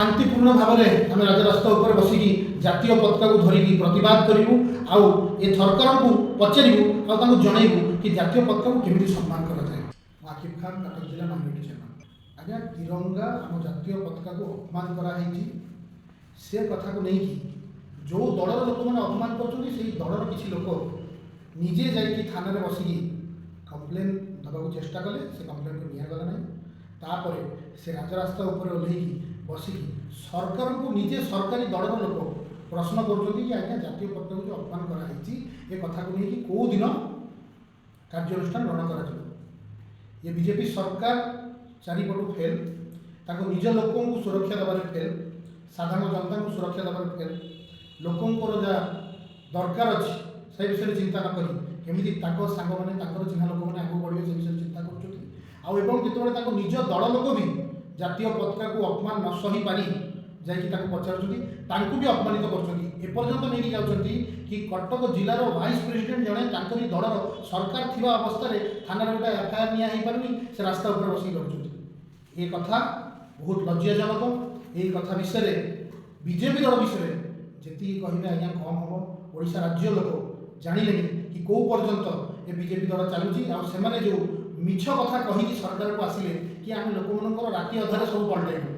शांतिपूर्ण भाव में आम राजरास्ता उपर बसिकी जातीय पताका को धरिकी प्रतिवाद करूँ आउ ए सरकार को पचारू आउ जनइबू कि जातीय पताका को केमी सम्मान कराए। आकिब खान कटक जिला माइनॉरिटी चेयरमैन। आज्ञा तिरंगा आम जातीय पताका को अपमान कराई से कथा को नहीं जो दलर लोक मैंने अपमान कर दलर किसी लोक निजे जाकि थाना बसिकी कम्प्लेन देवाक चेष्टा कले से कम्प्लेन को निगला ना तापर से राजरास्ता उपर ओह्लैकी बसिकी सरकार को निजे सरकारी दलर लोक प्रश्न कर आज्ञा जातीय पताका को जो अपमान कराई ए कथा को लेकिन कौ दिन कार्यानुष्ठान ग्रहण कर। ये बीजेपी सरकार चारिपटू फेल निज लोक सुरक्षा देवार फेल साधारण जनता को सुरक्षा देवार फेल लोकंर जहाँ दरकार अच्छी से विषय चिंता न करी केमी सांग मैंने चिन्ह लोक मैंने आगे बढ़े से विषय चिंता कर निज दल लोक भी जातीय पताका को अपमान न सही पारी जाकि पचार भी अपमानित करपर्यंत नहीं जाती कि कटक जिलार वाइस प्रेसिडेंट जड़े दलर सरकार थी अवस्था थाना गोटे एफआईआर नि से रास्ता उपर बस कर कथा बहुत लज्जाजनक। यही कथा विषय बीजेपी दल विषय जी कहे आज्ञा कम हम ओडिशा राज्य लोक जानिले कि कौ पर्यंत ये बीजेपी दल चलुची आने जो मिछ कथा कही सरकार को आसिले कि आम लोक मन राति अधारे सब पलटेबू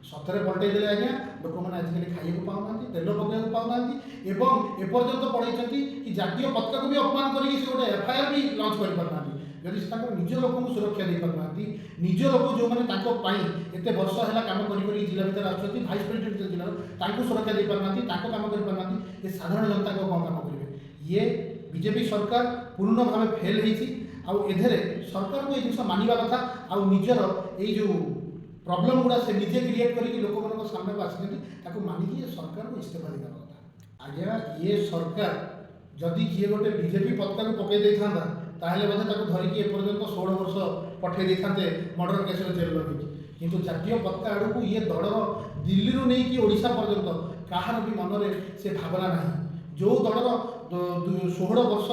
सतरे पलटे देले आज्ञा लोक मैंने आजिकल खाइबा पाऊना तेल पकड़ पाऊना एपर्यंत पढ़ाई कि जातीय पताका को भी अपमान करके गोटे एफआईआर भी लंच करना जदि से निज लोक सुरक्षा दे पारना निज लोक जो मैंने एत वर्ष है कम कर जिला भर आसुँच भाइस प्रेसिडेंट जिलार सुरक्षा दे पारना कम कर पारना ये साधारण जनता को कौन कम करेंगे। ये बीजेपी सरकार पूर्ण भाव फेल होधे सरकार को ये जिन मानवा कथा आउ निजर यो प्रॉब्लम गुड़ा से निजे क्रिएट करके लोक मान सामने को आसी मानिकी सरकार को इस्तीफा देवा कथा। आज्ञा ये सरकार जदि किए गोटे बीजेपी पताका को पकई दे था ताहले धरिकी एपर्यंत 16 वर्ष पठे दे मर्डर केस जेल लगे किंतु जातीय पताका आड़ को ये दलर दिल्ली नहीं कि ओडिशा पर्यंत कहार भी मन में से भावना ना जो दलर 16 वर्ष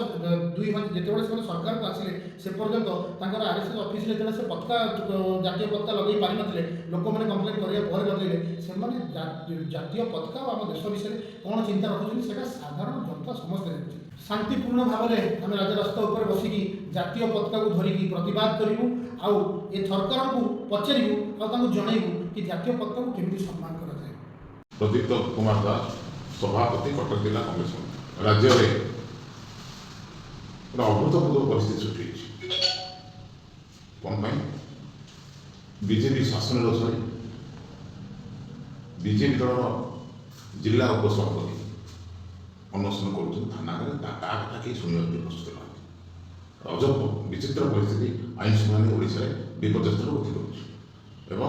जिते सरकार को आसिले से पर्यंत आरएसएस ऑफिस से पताका जातीय पताका लगे पारि नथिले लोक मैंने कंप्लेन करे लगेले से जातीय पताका आम देश विषय कौन चिंता रखुच्च से साधारण जनता समस्ते शांतिपूर्ण भाव में आम राजरास्ता उपर बसिकी जातीय पताका को धरिकी प्रतिवाद करूँ आउ ए सरकार को पचारू आउ जनइबू कि जातीय पताका को केमी सम्मान कराए। प्रदीप्त कुमार दास सभापति कटक जिला कांग्रेस राज्य में अभूतपूर्व परिस्थिति सृष्टि कौन बीजेपी शासन सरी बीजेपी दल जिला उपसभापति अनशन कर थाना कथा कहीं शुणा प्रस्तुत ना अजब विचित्र परिस्थिति आईन श्रृंखला ओडिशा विपर्यस्त गति कर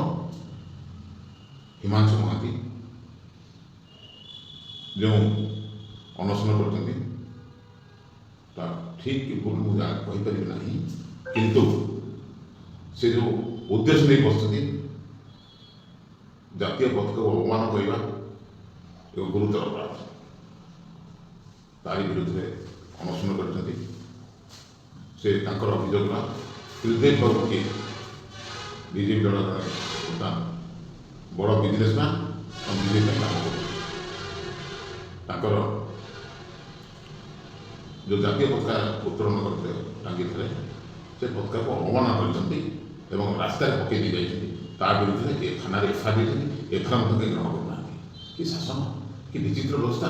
हिमांशु महांती जो अनशन कर ठीक कि भूल मुझे कहीपर ना किंतु से जो उद्देश्य नहीं बसती जातीय पताका को अपमान करने एक गुरुतर अपराध तारी विरुद्ध अनशन कर अभियोग त्रिदेव बाबू किए बीजेपी दल बड़ बिजनेसमैन और बीजेपी काम कर जो जातीय पताका उत्तोलन करते टांगी से पताका को अवमानना कर रास्तार पकई दी जाती विरुद्ध थाना एफआईआर एथर ग्रहण करना कि शासन कि विचित्र व्यवस्था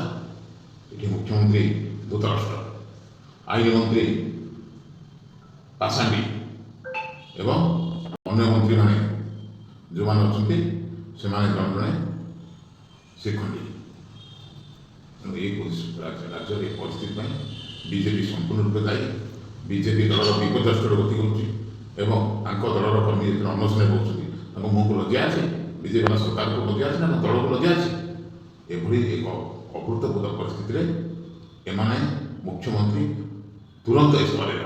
ये मुख्यमंत्री धृतराष्ट्र आईन मंत्री पासांडी एवं अन्य मंत्री मैंने जो मैंने अच्छा से जन जड़े शिखंडी राज्य परिस्थिति बीजेपी संपूर्ण रूप दायी बीजेपी दलर विपर्यस्त गति कर दलर कर्मी जो अनशन पहुँच मुँह को लज्जा अच्छे बीजेपी सरकार को लज्जा अच्छे ना दल को लज्जा अच्छे एभली एक अभूतपूर्व परिस्थिति एमाने मुख्यमंत्री तुरंत इस्तीफा